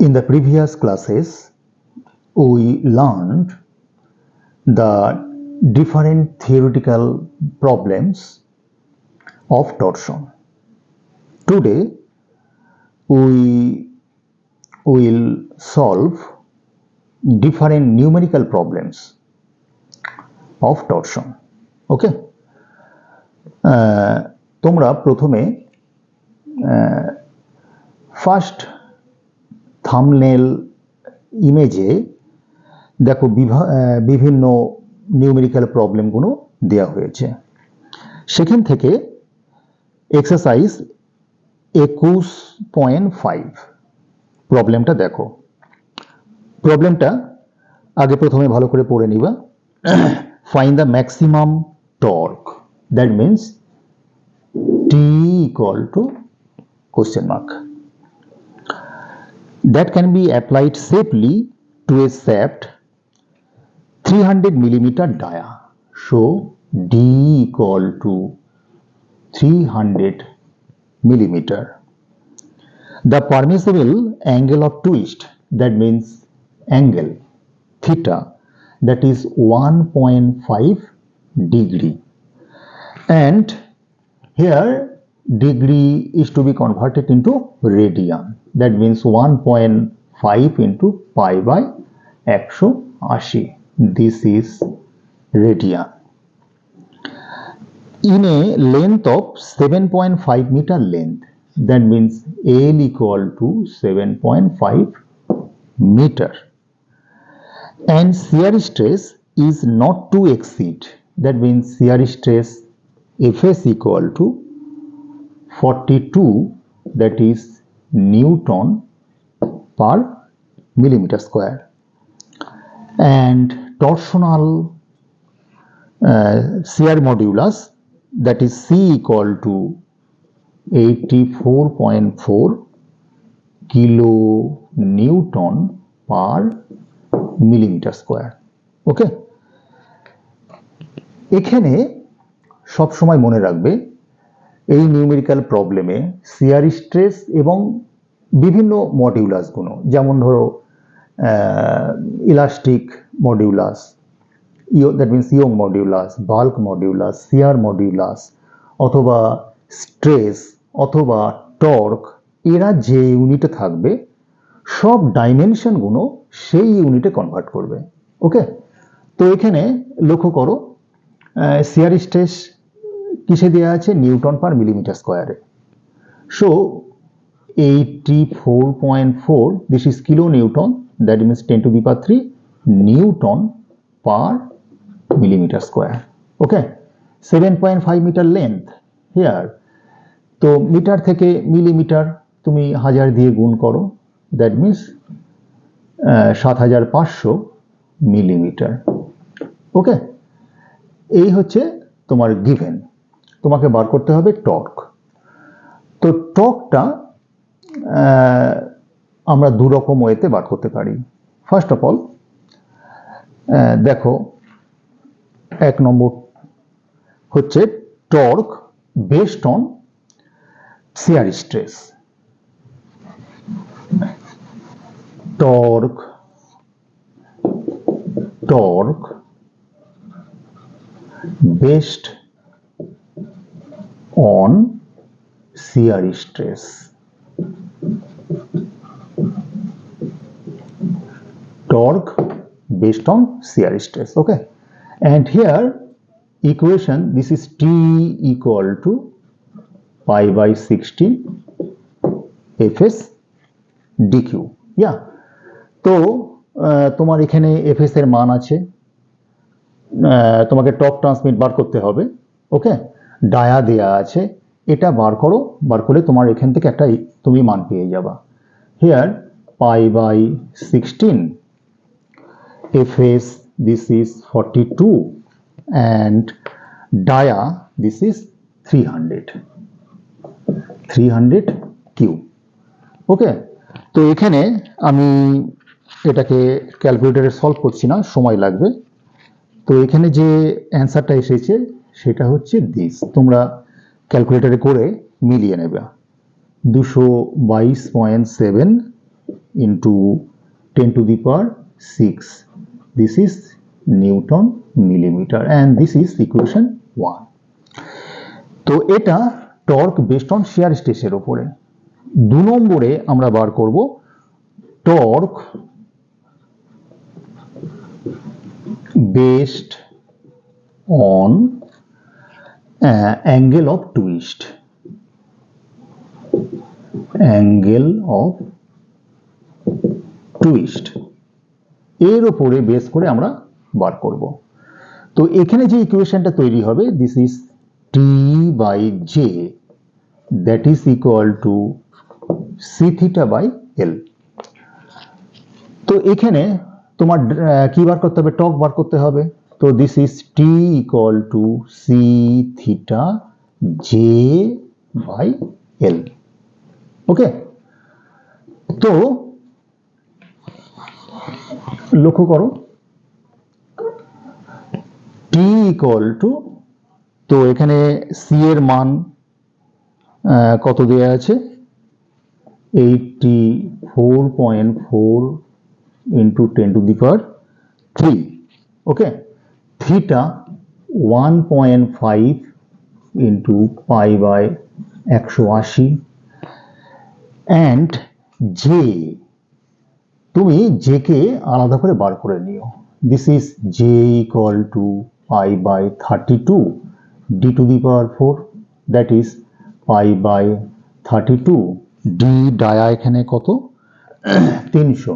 In the previous classes, we learned the different theoretical problems of torsion. Today, we will solve different numerical problems of torsion. Okay? তোমরা প্রথমে first thumbnail ইমেজে দেখো বিভিন্ন numerical প্রবলেমগুলো দেওয়া হয়েছে। সেখান থেকে এক্সারসাইজ 21.5 প্রবলেমটা দেখো। প্রবলেমটা আগে প্রথমে ভালো করে পড়ে নিবা। Find the maximum torque, that means T equal to question mark, that can be applied safely to a shaft 300 millimeter dia. So D equal to 300 millimeter. The permissible angle of twist, that means angle theta, that is 1.5 degree, and here degree is to be converted into radian, that means 1.5 into pi by 180. This is radian. In a length of 7.5 meter length, that means L equal to 7.5 meter, and shear stress is not to exceed, that means shear stress Fs equal to 42, that is Newton per millimeter square, and torsional shear modulus, that is C equal to 84.4 kilo Newton per millimeter square. Okay, এখানে সব সময় মনে রাখবে এই numerical প্রবলেমে shear stress এবং বিভিন্ন modulus গুলো, যেমন ধরো elastic modulus, that means young modulus, bulk modulus, shear modulus, অথবা স্ট্রেস অথবা টর্ক, এরা যে ইউনিটে থাকবে সব ডাইমেনশনগুলো সেই ইউনিটে কনভার্ট করবে। ওকে, তো এখানে লক্ষ্য করো শিয়ার স্ট্রেস কিসে দেওয়া আছে? নিউটন পার মিলিমিটার স্কোয়ারে। So 84.4, this is kilo newton, that means 10 to the power 3 newton per millimetre square. Okay, 7.5 metre length here, তো মিটার থেকে মিলিমিটার তুমি 1000 দিয়ে গুণ করো, দ্যাট মিনস 7500 মিলিমিটার। ওকে, এই হচ্ছে তোমার গিভেন। তোমাকে বার করতে হবে টর্ক। তো টর্কটা আমরা দু রকম ওয়েতে বার করতে পারি। ফার্স্ট অফ অল দেখো, এক নম্বর হচ্ছে torque based on shear stress. Torque based on shear stress. Torque based on shear stress. Okay, and here equation, this is T equal to pi by 16 Fs dq. Yeah, তো তোমার এখানে Fs এর মান আছে, তোমাকে টর্ক ট্রান্সমিট বার করতে হবে। ওকে, dia দেয়া আছে, এটা বার করো, বার করলে তোমার এখান থেকে একটা তুমি মান পেয়ে যাবা। Here pi by 16 Fs, this is 42, and dia, this is 300 Q. Okay, তো এখানে আমি এটাকে ক্যালকুলেটরে সলভ করছি না, সময় লাগবে। তো এখানে যে অ্যান্সারটা এসেছে সেটা হচ্ছে দিস, তোমরা ক্যালকুলেটরে করে মিলিয়ে নেবে। 222.7 into 10 to the power 6. This is Newton millimeter, and this is equation 1. তো এটা টর্ক বেসড অন শিয়ার স্ট্রেসের উপরে। 2 নম্বরে আমরা বার করব torque based on angle of twist. Angle of twist এর উপরে বেস করে আমরা বার করব। তো এখানে যে ইকুয়েশনটা তৈরি হবে, this is T by J, that is equal to C theta by L. তো এখানে তোমার কি বার করতে হবে? টর্ক বার করতে হবে। তো this is T equal to C theta J by L. Okay, তো লক্ষ্য করো টি ইকুয়াল টু, তো এখানে সি এর মান কত দেওয়া আছে? 84.4 into 10 to the power 3. Okay, theta 1.5 into pi by 180, and J, তুমি জে কে আলাদা করে বার করে নিও। This is J equal to pi by 32 D to the power 4, that is pi by 32 D dia এখানে কত? 300,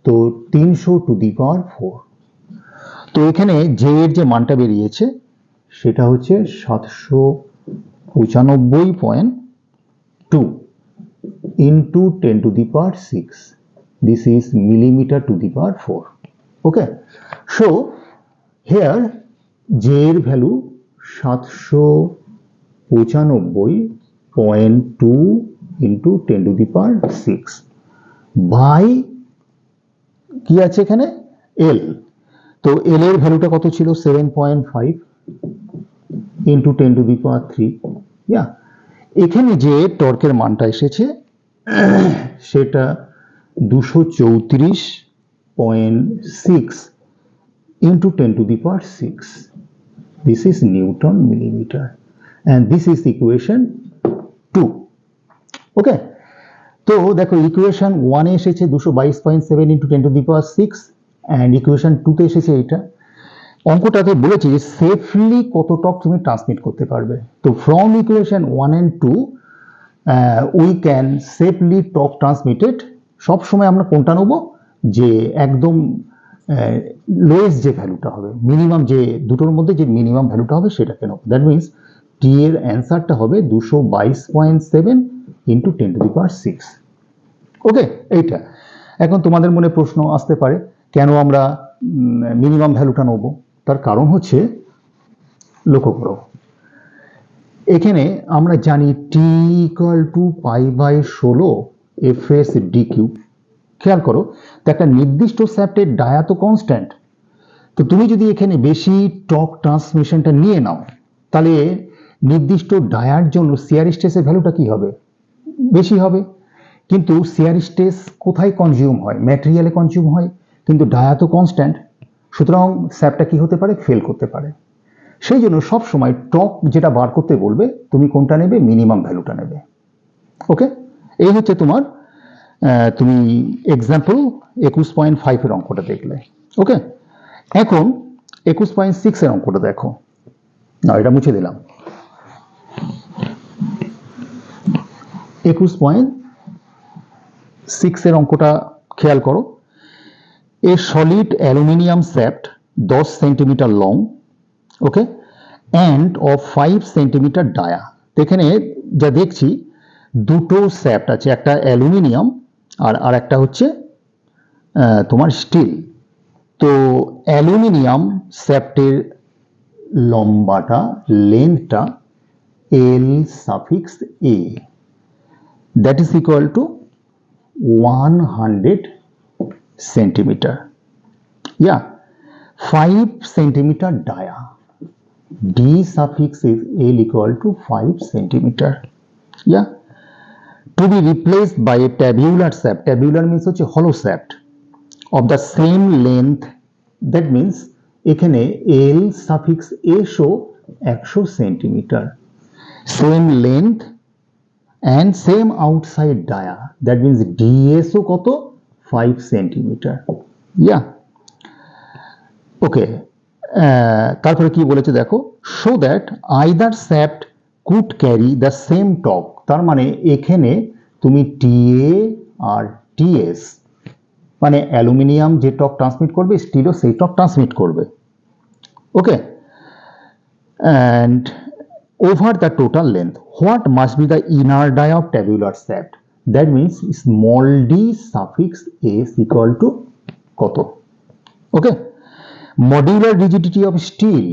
তো 300 টু দি পাওয়ার 4। তো এখানে জে এর যে মানটা বেরিয়েছে সেটা হচ্ছে 795.2 into 10 to the power 6. This is millimeter to the power 4. Okay, so here J এর value 795.2 into 10 to the power 6 by কি আছে এখানে? L। তো L এর ভ্যালুটা কত ছিল? 7.5 into 10 to the power 3। এখানে যে টর্কের মানটা এসেছে সেটা 234.6 into 10 to the power 6. This is Newton millimeter, and this is equation 2. Okay, তো দেখো ইকুয়েশন 1 এ এসেছে 222.7 into 10 to the power 6, and equation 2 তে এসেছে এটা। অঙ্কটাতে বলেছে যে সেফলি কত টর্ক তুমি ট্রান্সমিট করতে পারবে। তো from equation 1 and 2 we can safely torque transmitted. সবসময় আমরা কোনটা নেব? যে একদম লোয়েস্ট যে ভ্যালুটা হবে, মিনিমাম, যে দুটোর মধ্যে যে মিনিমাম ভ্যালুটা হবে সেটাকে নেব। দ্যাট মিনস টি এর অ্যান্সারটা হবে 222.7 into 10 to the power 6। ওকে, এইটা। এখন তোমাদের মনে প্রশ্ন আসতে পারে কেন আমরা মিনিমাম ভ্যালুটা নেব? তার কারণ হচ্ছে, লক্ষ্য করো এখানে আমরা জানি T equal to pi by 16 FS D cube. খেয়াল করো, তো একটা নির্দিষ্ট শ্যাফটের ডায়া তো কনস্ট্যান্ট। তো তুমি যদি এখানে বেশি টর্ক ট্রান্সমিশনটা নিয়ে নাও, তাহলে নির্দিষ্ট ডায়ার জন্য শিয়ার স্ট্রেসের ভ্যালুটা কি হবে? বেশি হবে। কিন্তু শিয়ার স্ট্রেস কোথায় কনজিউম হয়? ম্যাটেরিয়ালে কনজিউম হয়, কিন্তু ডায়া তো কনস্ট্যান্ট। সুতরাং স্যাপটা কি হতে পারে? ফেল করতে পারে। সেই জন্য সবসময় টর্ক যেটা বার করতে বলবে, তুমি কোনটা নেবে? মিনিমাম ভ্যালুটা নেবে। ওকে, এই হচ্ছে তোমার, তুমি এক্সাম্পল 21.5 এর অঙ্কটা দেখলে। ওকে, এখন 21.6 এর অঙ্কটা দেখো। না, এটা মুছে দিলাম। 21.6 এর অঙ্কটা খেয়াল করো। এ solid aluminium shaft 10 centimetre long, okay, and of 5 centimetre dia. এখানে যা দেখছি দুটো শ্যাফট আছে, একটা অ্যালুমিনিয়াম আর একটা হচ্ছে তোমার স্টিল। তো অ্যালুমিনিয়াম শ্যাফটের লম্বাটা, লেন্থটা L suffix A, that is equal to 100 centimetre. 5 centimetre dia, D suffix is L equal to 5 centimetre. to be replaced by a tabular shaft. Tabular means হচ্ছে hollow shaft of the same length. That means এখানে L suffix S ও 100 centimetre, same length and same outside dia. That means DS ও কত 5 centimetre. ইয়া ওকে, তারপরে কি বলেছে দেখো, so that either shaft could carry the same torque. তার মানে এখানে তুমি TA আর TS মানে অ্যালুমিনিয়াম যে টর্ক ট্রান্সমিট করবে, স্টিলও সেই টর্ক ট্রান্সমিট করবে। ওকে, and over the total length, what must be the inner dia of tabular shaft? That means small d suffix s equal to কত? Okay, modular rigidity of steel,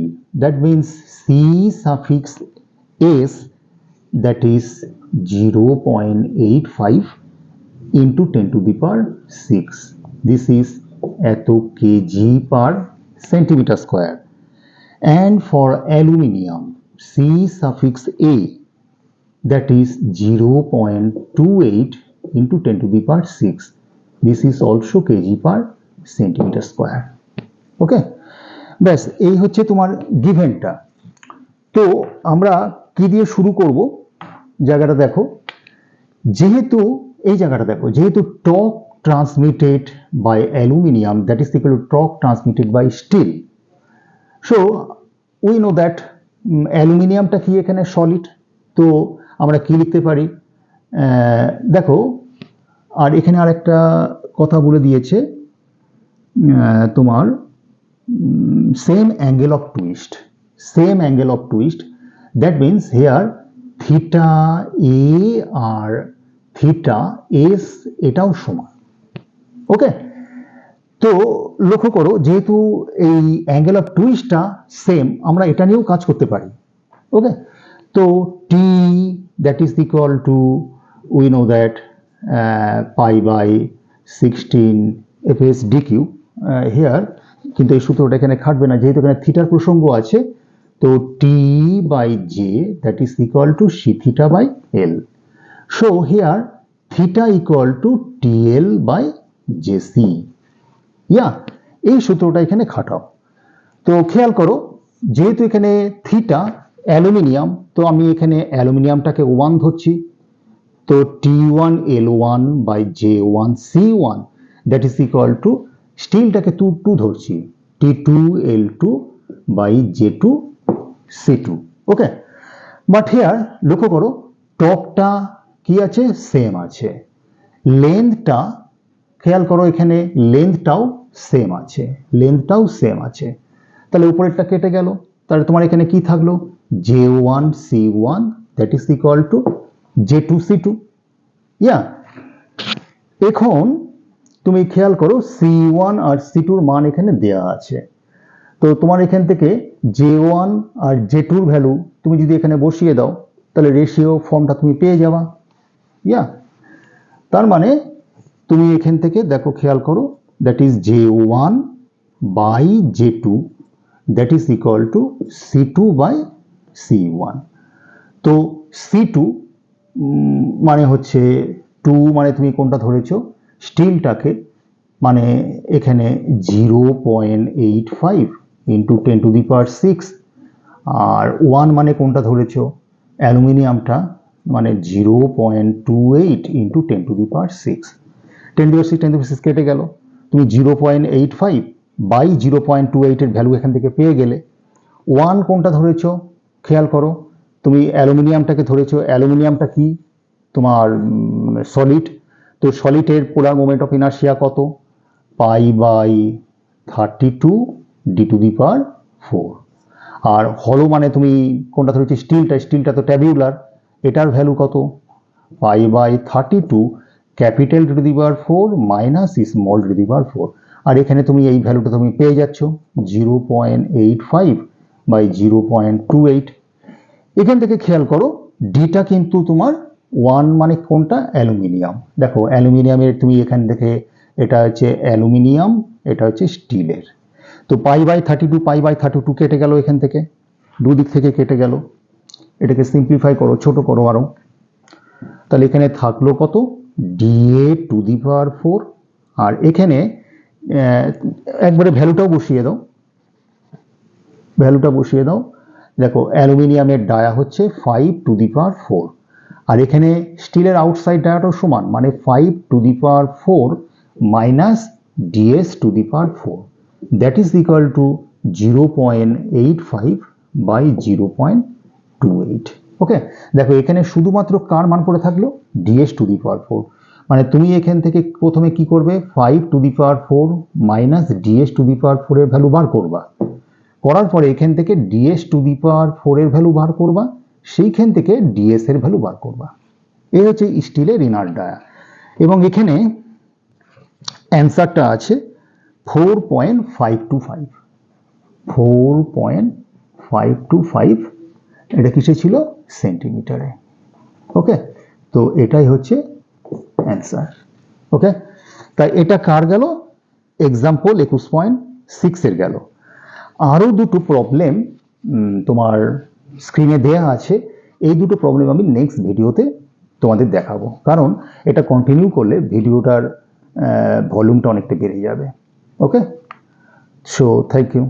that means C suffix s, that is 0.85 into 10 to the power 6. This is এত kg per centimeter square. And for aluminium, C suffix A, that is 0.28 into 10 to the power 6. This is also kg per centimeter square. Okay, ব্যাস এই হচ্ছে তোমার গিভেনটা। তো আমরা কি দিয়ে শুরু করব, জায়গাটা দেখো, যেহেতু এই জায়গাটা দেখো, যেহেতু torque transmitted by aluminium that is equal to torque transmitted by steel. So we know that অ্যালুমিনিয়ামটা কি এখানে সলিড, তো আমরা কি লিখতে পারি দেখো। আর এখানে আর একটা কথা বলে দিয়েছে তোমার same angle of twist, same angle of twist, that means here theta A আর থিটা এস এটাও সমান। ওকে, তো লক্ষ্য করো যেহেতু এই অ্যাঙ্গেল অফ টুইস্টটা সেম, আমরা এটা নিয়েও কাজ করতে পারি। ওকে, তো T that is equal to we know that pi by 16 FS DQ here, কিন্তু এই সূত্রটা এখানে খাটবে না যেহেতু এখানে থিটার প্রসঙ্গ আছে। তো T by J that is equal to C theta by L. So here theta equal to TL by JC. Yeah, এই সূত্রটা এখানে খাটাও। তো খেয়াল করো যেহেতু এখানে থিটা অ্যালুমিনিয়াম, তো আমি এখানে অ্যালুমিনিয়ামটাকে 1 ধরছি, তো T1 L1 by J1 C1 that is equal to স্টিলটাকে 2 ধরছি, T2 L2 by J2 C2। Okay, but hair লক্ষ্য করো টপটা কি আছে, সেম আছে, লেন্থটা খেয়াল করো এখানে লেন্থটাও সেম আছে, লেন্থটাও সেম আছে, তাহলে উপরেরটা কেটে গেল, তাহলে তোমার এখানে কি থাকলো J1 C1 that is equal two J2 C2। ইয়া, এখন তুমি খেয়াল করো C1 আর C2 এর মান এখানে দেয়া আছে, তো তোমার এখান থেকে J1 আর J2 এর ভ্যালু তুমি যদি এখানে বসিয়ে দাও তাহলে রেশিও ফর্মটা তুমি পেয়ে যাবা। ইয়া, তার মানে তুমি এখান থেকে দেখো খেয়াল করো that is J1 by J2 that is equal to C2 by C1। তো C2 মানে হচ্ছে 2, মানে তুমি কোনটা ধরেছো স্টিলটাকে, মানে এখানে 0.85 ইন্টু 10 টু দি পাওয়ার 6, আর 1 মানে কোনটা ধরেছো অ্যালুমিনিয়ামটা, মানে 0.28 into 10 to the power 6, 10 to the power 6 10 to the power 6 কেটে গেল, তুমি 0.85 বাই 0.28 এর ভ্যালু এখান থেকে পেয়ে গেলে। 1 কোনটা ধরেছো খেয়াল করো, তুমি অ্যালুমিনিয়ামটাকে ধরেছো, অ্যালুমিনিয়ামটা কি তোমার সলিড, তো সলিডের পোলার মোমেন্ট অফ ইনার্শিয়া কত, pi by 32 D to the power 4। আর হলো মানে তুমি কোনটা ধরেছো স্টিলটা, স্টিলটা তো ট্যাবিউলার, এটার ভ্যালু কত, pi by 32 capital D to the power 4 minus small D to the power 4। আর এখানে তুমি এই ভ্যালুটা তুমি পেয়ে যাচ্ছ 0.85 বাই 0.28। এখান থেকে খেয়াল করো ডিটা কিন্তু তোমার 1 মানে কোনটা অ্যালুমিনিয়াম, দেখো অ্যালুমিনিয়ামের তুমি এখান থেকে এটা হচ্ছে অ্যালুমিনিয়াম, এটা হচ্ছে স্টিলের, তো পাই বাই 32 কেটে গেল, এখান থেকে দুদিক থেকে কেটে গেল, এটাকে সিম্পলিফাই করো, ছোট করো আরো, তাহলে এখানে থাকলো কত, ডিএ টু দি পাওয়ার 4, আর এখানে একবারে ভ্যালুটা বসিয়ে দাও, দেখো অ্যালুমিনিয়ামের ডায়া হচ্ছে 5 টু দি পাওয়ার 4, আর এখানে স্টিলের আউটসাইড ডায়াটাও সমান, মানে 5 to the power 4 minus DS to the power 4, that is equal to 0.85 by 0.28। Okay, দেখো এখানে শুধুমাত্র কার মান পড়ে থাকলো, ডিএস টু দি পাওয়ার 4, মানে তুমি এখান থেকে প্রথমে কি করবে, 5 to the power 4 minus DS to the power 4 এর ভ্যালু বার করবা, করার পরে এখান থেকে ডিএস টু দি পাওয়ার 4 এর ভ্যালু বার করবা, সেইখান থেকে ডিএস এর ভ্যালু বার করবা। এই হচ্ছে স্টিলের ইনার ডায়া। এবং এখানে অ্যান্সারটা আছে 4.525, 4.525, এটা কিসে ছিল, সেন্টিমিটারে। ওকে, তো এটাই হচ্ছে অ্যান্সার। ওকে, তাই এটা কার গেল, এক্সাম্পল 21.6 এর গেল। আরও দুটো প্রবলেম তোমার স্ক্রিনে দেয়া আছে, এই দুটো প্রবলেম আমি নেক্সট ভিডিওতে তোমাদের দেখাবো, কারণ এটা কন্টিনিউ করলে ভিডিওটার ভলিউমটা অনেকটা বেড়ে যাবে। ওকে, সো থ্যাংক ইউ।